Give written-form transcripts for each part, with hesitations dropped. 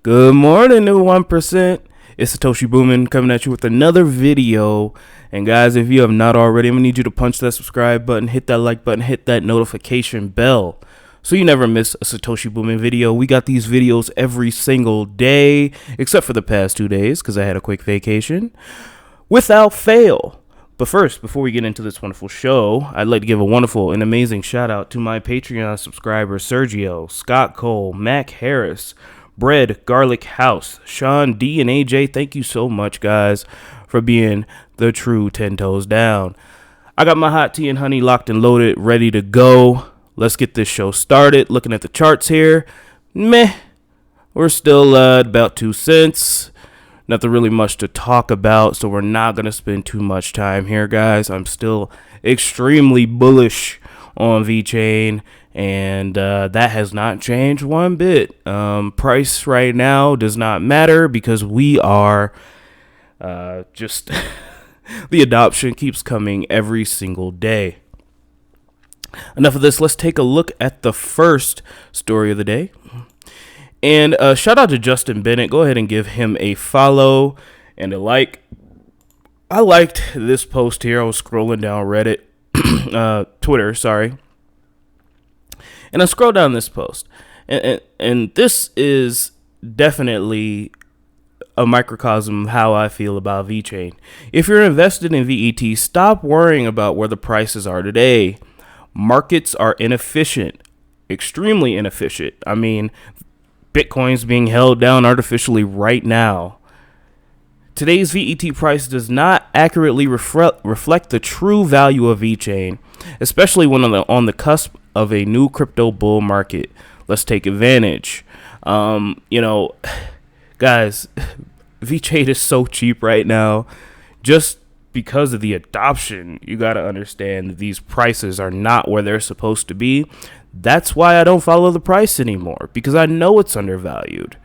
Good morning, new 1%. It's Satoshi Boomin coming at you with another video. And guys, if you have not already, I'm going to need you to punch that subscribe button, hit that like button, hit that notification bell, so you never miss a Satoshi Boomin video. We got these videos every single day, except for the past 2 days, because I had a quick vacation, without fail. But first, before we get into this wonderful show, I'd like to give a wonderful and amazing shout out to my Patreon subscribers, Sergio, Scott Cole, Mac Harris, Bread, Garlic House, Sean D, and AJ. Thank you so much, guys, for being the true 10 toes down. I got my hot tea and honey locked and loaded, ready to go. Let's get this show started. Looking at the charts here, we're still about 2 cents. Nothing really much to talk about, so we're not going to spend too much time here, guys. I'm still extremely bullish on Vechain, and that has not changed one bit. Price right now does not matter because we are just the adoption keeps coming every single day. Enough of this. Let's take a look at the first story of the day. And shout out to Justin Bennett. Go ahead and give him a follow and a like. I liked this post here. I was scrolling down Reddit, Twitter, sorry. And I scrolled down this post. And this is definitely a microcosm of how I feel about VeChain. If you're invested in VET, stop worrying about where the prices are today. Markets are inefficient, extremely inefficient. I mean, Bitcoin's being held down artificially right now. Today's VET price does not accurately reflect the true value of VeChain, especially when on the cusp of a new crypto bull market. Let's take advantage. Guys, VeChain is so cheap right now. Just because of the adoption, you got to understand that these prices are not where they're supposed to be. That's why I don't follow the price anymore, because I know it's undervalued.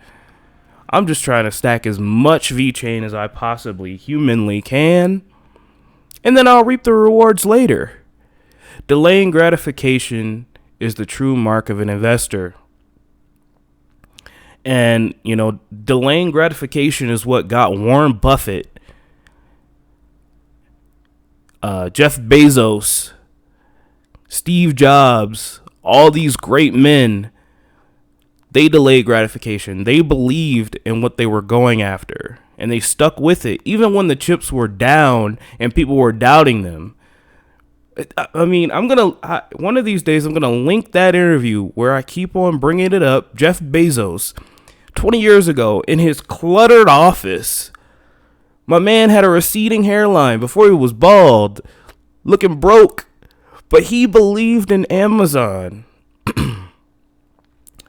I'm just trying to stack as much VeChain as I possibly humanly can, and then I'll reap the rewards later. Delaying gratification is the true mark of an investor. And, delaying gratification is what got Warren Buffett, Jeff Bezos, Steve Jobs, all these great men. They delayed gratification. They believed in what they were going after, and they stuck with it, even when the chips were down and people were doubting them. I mean, one of these days, I'm going to link that interview where I keep on bringing it up. Jeff Bezos, 20 years ago, in his cluttered office, my man had a receding hairline before he was bald, looking broke, but he believed in Amazon.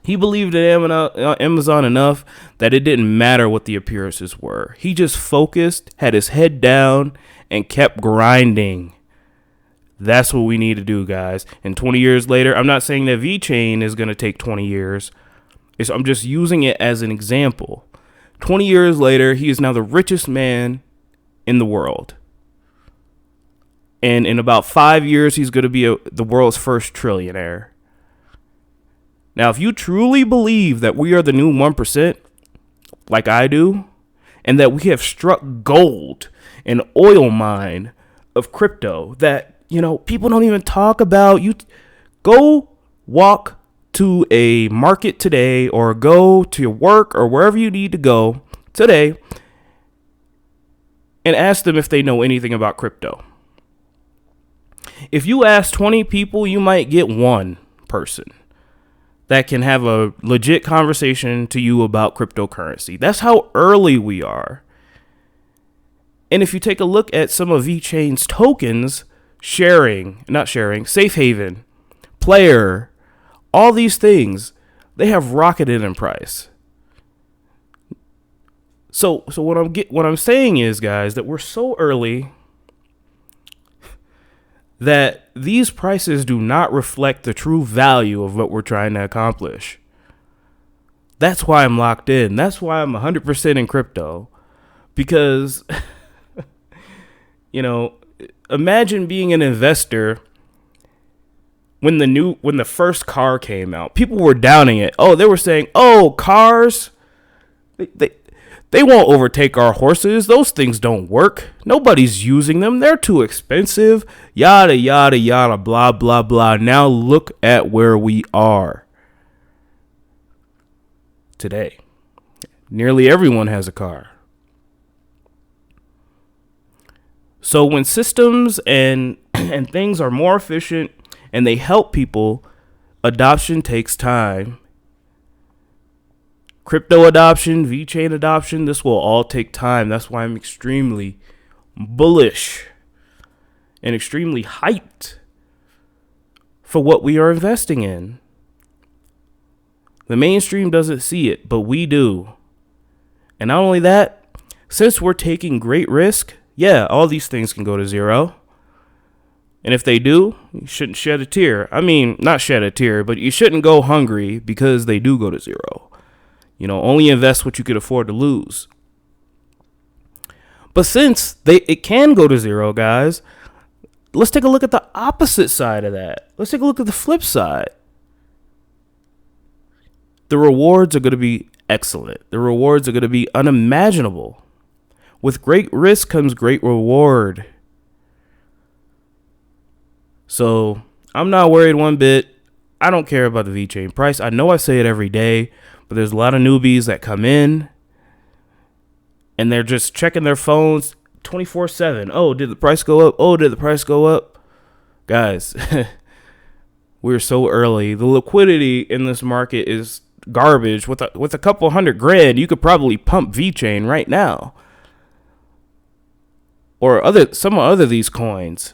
He believed in Amazon enough that it didn't matter what the appearances were. He just focused, had his head down, and kept grinding. That's what we need to do, guys. And 20 years later, I'm not saying that VeChain is going to take 20 years. I'm just using it as an example. 20 years later, he is now the richest man in the world. And in about 5 years, he's going to be the world's first trillionaire. Now, if you truly believe that we are the new 1%, like I do, and that we have struck gold, an oil mine of crypto that, people don't even talk about, you go walk to a market today or go to your work or wherever you need to go today and ask them if they know anything about crypto. If you ask 20 people, you might get one person that can have a legit conversation to you about cryptocurrency. That's how early we are. And if you take a look at some of VeChain's tokens, Safe Haven, Player, all these things, they have rocketed in price. So what I'm saying is, guys, that we're so early that these prices do not reflect the true value of what we're trying to accomplish. That's why I'm locked in. That's why I'm 100% in crypto. Because, imagine being an investor when the first car came out. People were downing it. Oh, they were saying, cars, They, they won't overtake our horses. Those things don't work. Nobody's using them. They're too expensive. Yada, yada, yada, blah, blah, blah. Now look at where we are today. Nearly everyone has a car. So when systems and things are more efficient and they help people, adoption takes time. Crypto adoption, VeChain adoption, this will all take time. That's why I'm extremely bullish and extremely hyped for what we are investing in. The mainstream doesn't see it, but we do. And not only that, since we're taking great risk, yeah, all these things can go to zero. And if they do, you shouldn't shed a tear. I mean, not shed a tear, but you shouldn't go hungry because they do go to zero. You know, only invest what you could afford to lose. But since it can go to zero, guys, let's take a look at the opposite side of that. Let's take a look at the flip side. The rewards are going to be excellent. The rewards are going to be unimaginable. With great risk comes great reward. So I'm not worried one bit. I don't care about the VeChain price. I know I say it every day, but there's a lot of newbies that come in and they're just checking their phones 24/7. Oh, did the price go up? Oh, did the price go up? Guys, we're so early. The liquidity in this market is garbage. With a couple $100,000, you could probably pump VeChain right now. Or some other these coins.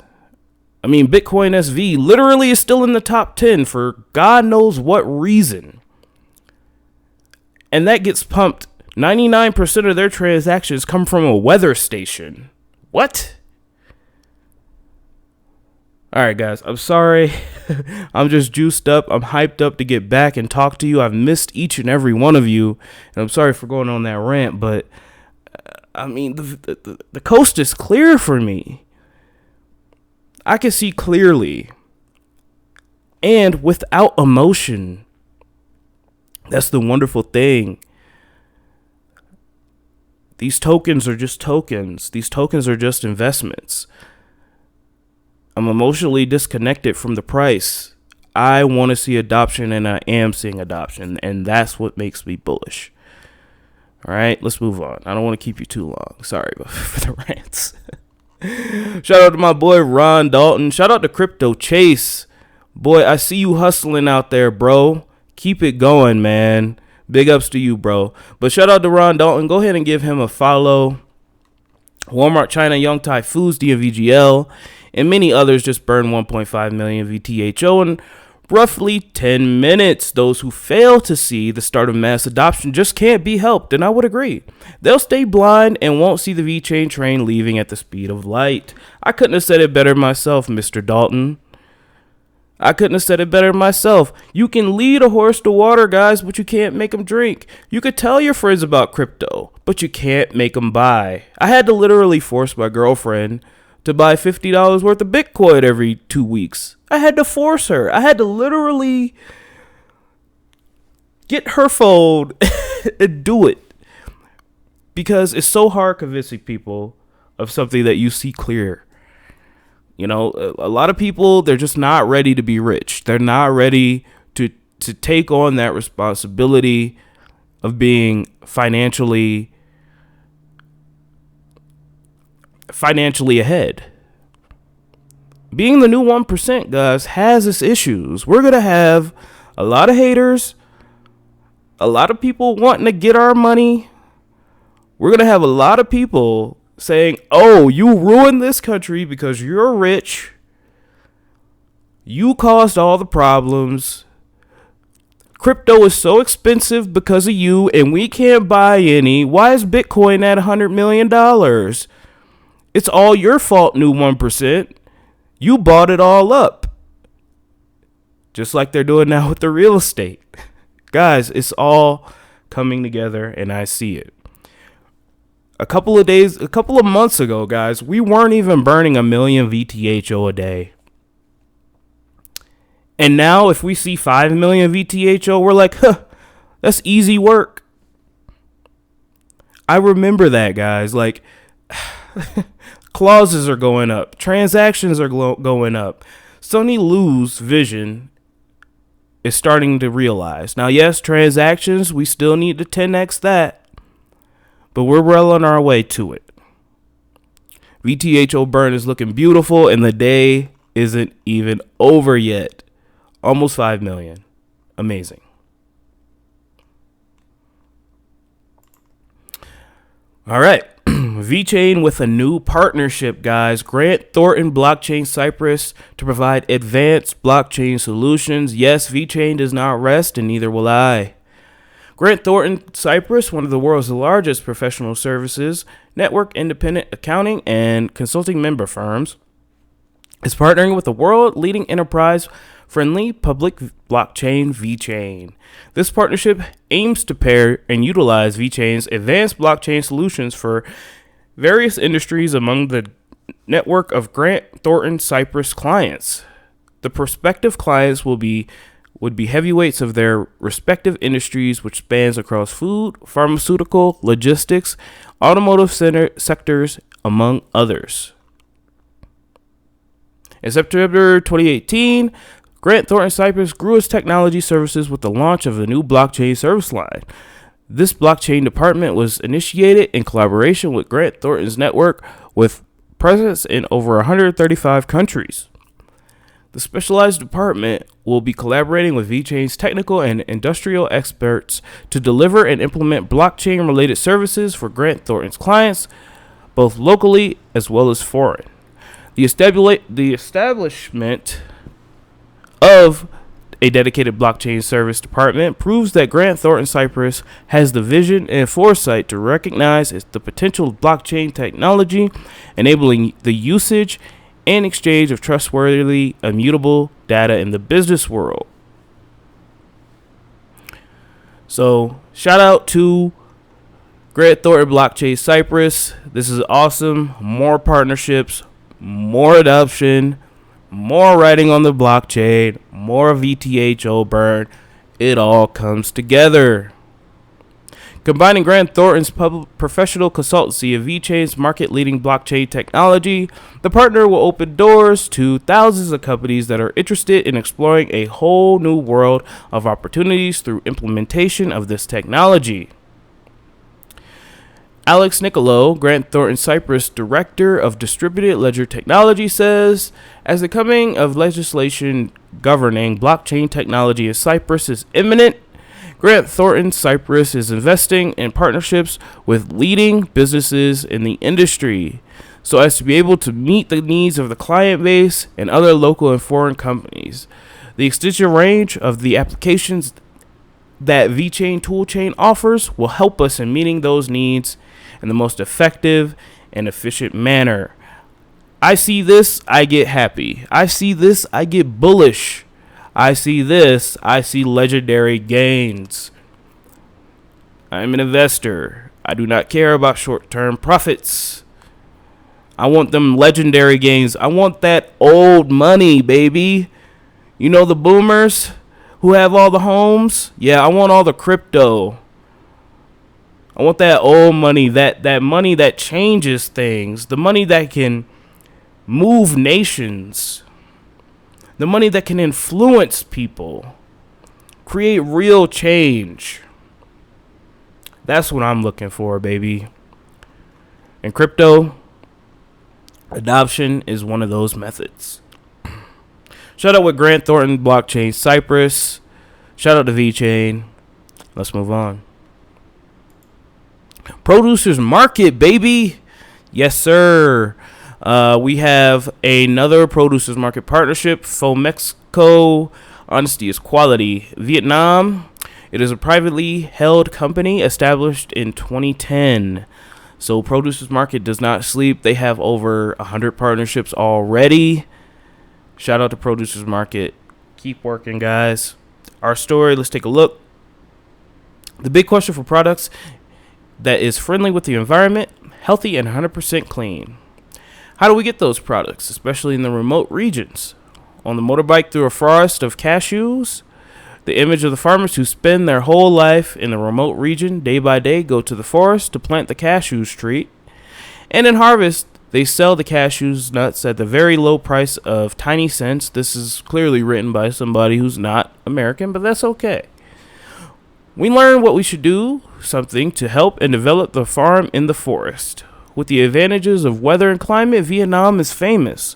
I mean, Bitcoin SV literally is still in the top 10 for God knows what reason. And that gets pumped. 99% of their transactions come from a weather station. What? All right, guys, I'm sorry. I'm just juiced up. I'm hyped up to get back and talk to you. I've missed each and every one of you. And I'm sorry for going on that rant, but I mean, the coast is clear for me. I can see clearly and without emotion. That's the wonderful thing. These tokens are just tokens. These tokens are just investments. I'm emotionally disconnected from the price. I want to see adoption, and I am seeing adoption, and that's what makes me bullish. All right, let's move on. I don't want to keep you too long. Sorry for the rants. Shout out to my boy Ron Dalton. Shout out to Crypto Chase. Boy, I see you hustling out there, bro. Keep it going, man. Big ups to you, bro. But shout out to Ron Dalton. Go ahead and give him a follow. Walmart China, Young Thai Foods, DMVGL, and many others just burned 1.5 million VTHO in roughly 10 minutes. Those who fail to see the start of mass adoption just can't be helped, and I would agree. They'll stay blind and won't see the VeChain train leaving at the speed of light. I couldn't have said it better myself, Mr. Dalton. I couldn't have said it better myself. You can lead a horse to water, guys, but you can't make them drink. You could tell your friends about crypto, but you can't make them buy. I had to literally force my girlfriend to buy $50 worth of Bitcoin every 2 weeks. I had to force her. I had to literally get her phone and do it. Because it's so hard convincing people of something that you see clear. You know, a lot of people, they're just not ready to be rich. They're not ready to take on that responsibility of being financially ahead. Being the new 1%, guys, has its issues. We're going to have a lot of haters, a lot of people wanting to get our money. We're going to have a lot of people saying, oh, you ruined this country because you're rich. You caused all the problems. Crypto is so expensive because of you, and we can't buy any. Why is Bitcoin at $100 million? It's all your fault, new 1%. You bought it all up. Just like they're doing now with the real estate. Guys, it's all coming together, and I see it. A couple of months ago, guys, we weren't even burning 1 million VTHO a day. And now if we see 5 million VTHO, we're like, huh, that's easy work. I remember that, guys. Like, clauses are going up. Transactions are going up. Sonny Lu's vision is starting to realize. Now, yes, transactions, we still need to 10x that, but we're well on our way to it. VTHO burn is looking beautiful, and the day isn't even over yet. Almost 5 million. Amazing. All right. Vechain with a new partnership, guys. Grant Thornton Blockchain Cypress to provide advanced blockchain solutions. Yes, Vechain does not rest, and neither will I. Grant Thornton Cypress, one of the world's largest professional services, network independent accounting and consulting member firms, is partnering with the world-leading enterprise-friendly public blockchain Vechain. This partnership aims to pair and utilize Vechain's advanced blockchain solutions for various industries among the network of Grant Thornton Cypress clients. The prospective clients would be heavyweights of their respective industries, which spans across food, pharmaceutical, logistics, automotive sectors, among others. In September 2018, Grant Thornton Cypress grew its technology services with the launch of a new blockchain service line. This blockchain department was initiated in collaboration with Grant Thornton's network with presence in over 135 countries. The specialized department will be collaborating with Vechain's technical and industrial experts to deliver and implement blockchain-related services for Grant Thornton's clients, both locally as well as foreign. The establishment of a dedicated blockchain service department proves that Grant Thornton Cypress has the vision and foresight to recognize the potential of blockchain technology, enabling the usage and exchange of trustworthy, immutable data in the business world. So, shout out to Grant Thornton Blockchain Cypress. This is awesome. More partnerships, more adoption, more writing on the blockchain, more VTHO burn. It all comes together. Combining Grant Thornton's professional consultancy and Vechain's market-leading blockchain technology, the partner will open doors to thousands of companies that are interested in exploring a whole new world of opportunities through implementation of this technology. Alex Nicolo, Grant Thornton Cypress Director of Distributed Ledger Technology, says, as the coming of legislation governing blockchain technology in Cyprus is imminent, Grant Thornton Cypress is investing in partnerships with leading businesses in the industry so as to be able to meet the needs of the client base and other local and foreign companies. The extensive range of the applications that Vechain toolchain offers will help us in meeting those needs in the most effective and efficient manner. I see this, I get happy. I see this, I get bullish. I see this, I see legendary gains. I'm an investor. I do not care about short-term profits. I want them legendary gains. I want that old money, baby. You know the boomers who have all the homes? Yeah, I want all the crypto. I want that old money, that money that changes things, the money that can move nations. The money that can influence people, create real change. That's what I'm looking for, baby. And crypto adoption is one of those methods. Shout out with Grant Thornton Blockchain Cypress. Shout out to Vechain. Let's move on. Producers Market, baby. Yes, sir. We have another Producers Market partnership. Mexico, Honesty is Quality. Vietnam. It is a privately held company established in 2010. So Producers Market does not sleep. They have over 100 partnerships already. Shout out to Producers Market. Keep working, guys. Our story, let's take a look. The big question for products that is friendly with the environment, healthy, and 100% clean. How do we get those products, especially in the remote regions? On the motorbike through a forest of cashews? The image of the farmers who spend their whole life in the remote region, day by day, go to the forest to plant the cashew tree. And in harvest, they sell the cashews nuts at the very low price of tiny cents. This is clearly written by somebody who's not American, but that's okay. We learn what we should do, something to help and develop the farm in the forest. With the advantages of weather and climate, Vietnam is famous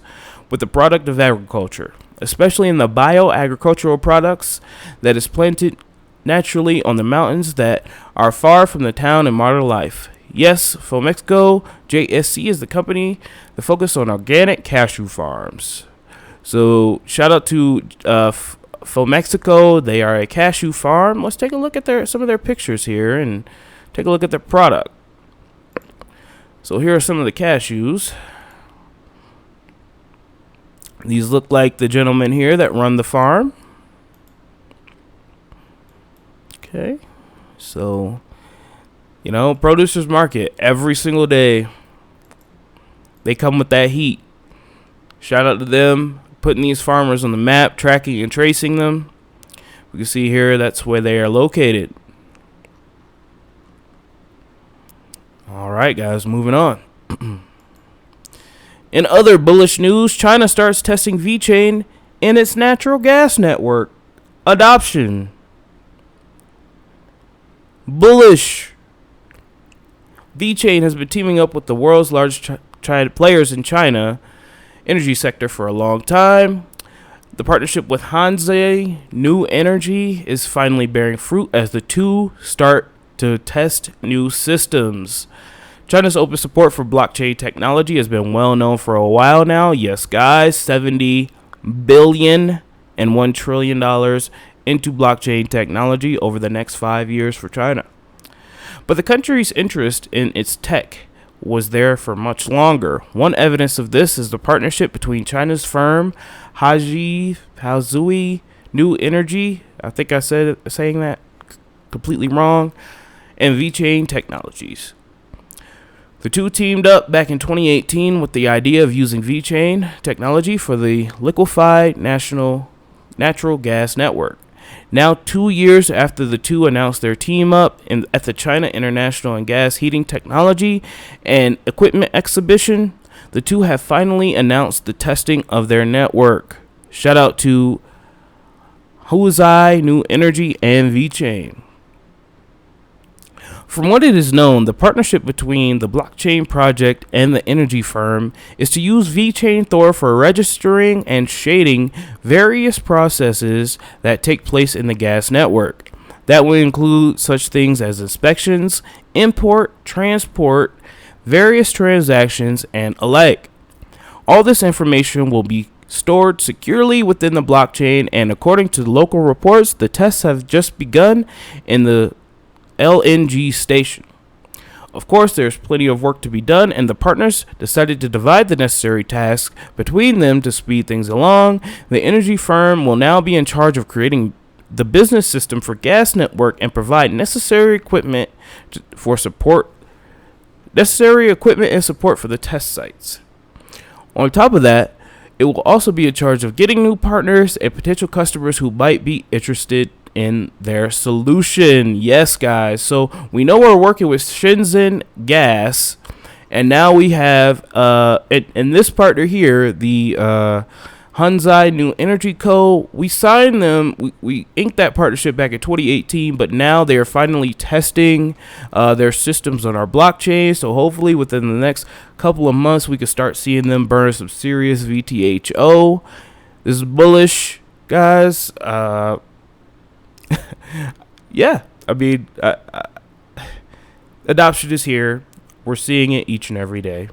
with the product of agriculture, especially in the bioagricultural products that is planted naturally on the mountains that are far from the town and modern life. Yes, Fomexico JSC is the company that focuses on organic cashew farms. So shout out to Fomexico. They are a cashew farm. Let's take a look at some of their pictures here and take a look at their product. So here are some of the cashews. These look like the gentlemen here that run the farm. Okay, so producers market every single day. They come with that heat. Shout out to them, putting these farmers on the map, tracking and tracing them. We can see here that's where they are located. All right, guys, moving on. In other bullish news, China starts testing Vechain in its natural gas network. Adoption. Bullish. Vechain has been teaming up with the world's largest players in China energy sector for a long time. The partnership with Hanzai New Energy is finally bearing fruit as the two start to test new systems. China's open support for blockchain technology has been well known for a while now. Yes, guys, $70 billion and $1 trillion into blockchain technology over the next 5 years for China. But the country's interest in its tech was there for much longer. One evidence of this is the partnership between China's firm Haozui New Energy, I think I saying that completely wrong, and Vechain Technologies. The two teamed up back in 2018 with the idea of using Vechain technology for the liquefied natural gas network. Now, 2 years after the two announced their team up at the China International and Gas Heating Technology and Equipment Exhibition, the two have finally announced the testing of their network. Shout out to Haozui New Energy and Vechain. From what it is known, the partnership between the blockchain project and the energy firm is to use Vechain Thor for registering and shading various processes that take place in the gas network. That will include such things as inspections, import, transport, various transactions, and alike. All this information will be stored securely within the blockchain, and according to local reports, the tests have just begun in the LNG station. Of course, there's plenty of work to be done, and the partners decided to divide the necessary tasks between them to speed things along. The energy firm will now be in charge of creating the business system for gas network and provide necessary equipment and support for the test sites. On top of that, it will also be in charge of getting new partners and potential customers who might be interested in their solution. Yes, guys. So we know we're working with Shenzhen Gas, and now we have and this partner here, the Haozui New Energy Co. We signed them. We inked that partnership back in 2018, but now they are finally testing their systems on our blockchain. So hopefully within the next couple of months, we can start seeing them burn some serious VTHO. This is bullish, guys. Yeah, I mean, adoption is here. We're seeing it each and every day.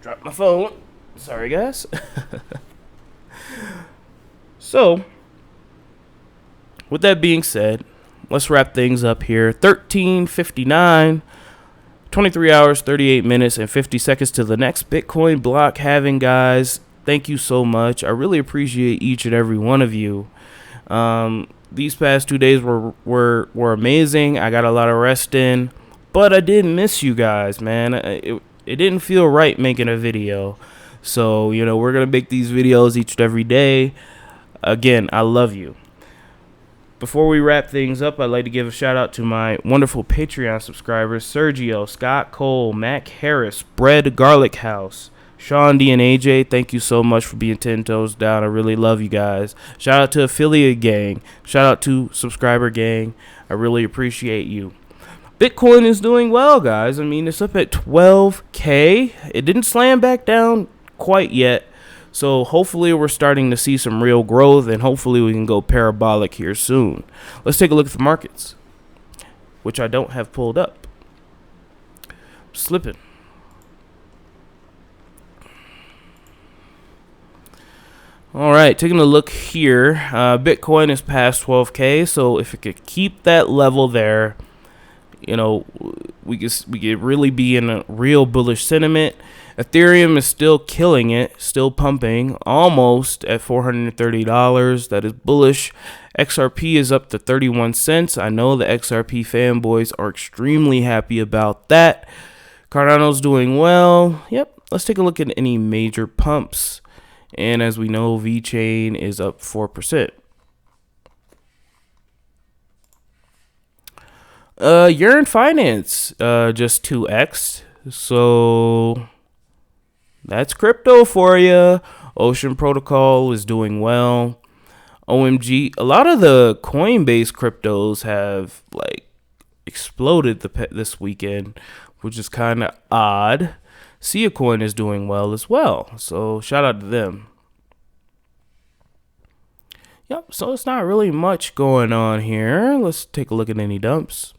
Drop my phone. Sorry, guys. So, with that being said, let's wrap things up here. 13:59, 23 hours, 38 minutes, and 50 seconds to the next Bitcoin block halving, guys. Thank you so much. I really appreciate each and every one of you. These past 2 days were amazing. I got a lot of rest in, but I did miss you guys, man. It didn't feel right making a video. So, you know, we're going to make these videos each and every day. Again, I love you. Before we wrap things up, I'd like to give a shout out to my wonderful Patreon subscribers, Sergio, Scott Cole, Mac Harris, Bread Garlic House, Sean D and AJ. Thank you so much for being 10 toes down. I really love you guys. Shout out to Affiliate Gang. Shout out to Subscriber Gang. I really appreciate you. Bitcoin is doing well, guys. I mean, it's up at 12K. It didn't slam back down quite yet. So hopefully we're starting to see some real growth, and hopefully we can go parabolic here soon. Let's take a look at the markets, which I don't have pulled up. Slipping. All right, taking a look here. Bitcoin is past 12K, so if it could keep that level there, you know, we could really be in a real bullish sentiment. Ethereum is still killing it, still pumping, almost at $430. That is bullish. XRP is up to 31 cents. I know the XRP fanboys are extremely happy about that. Cardano's doing well. Yep, let's take a look at any major pumps. And as we know, Vechain is up 4%. Yearn Finance just 2x. So that's crypto for you. Ocean Protocol is doing well. OMG, a lot of the Coinbase cryptos have like exploded this weekend, which is kind of odd. Sia Coin is doing well as well, so shout out to them. Yep, so it's not really much going on here. Let's take a look at any dumps.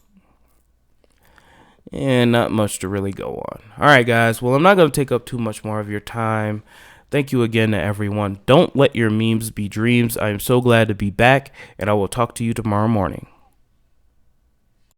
And not much to really go on. All right, guys. Well, I'm not going to take up too much more of your time. Thank you again to everyone. Don't let your memes be dreams. I am so glad to be back, and I will talk to you tomorrow morning.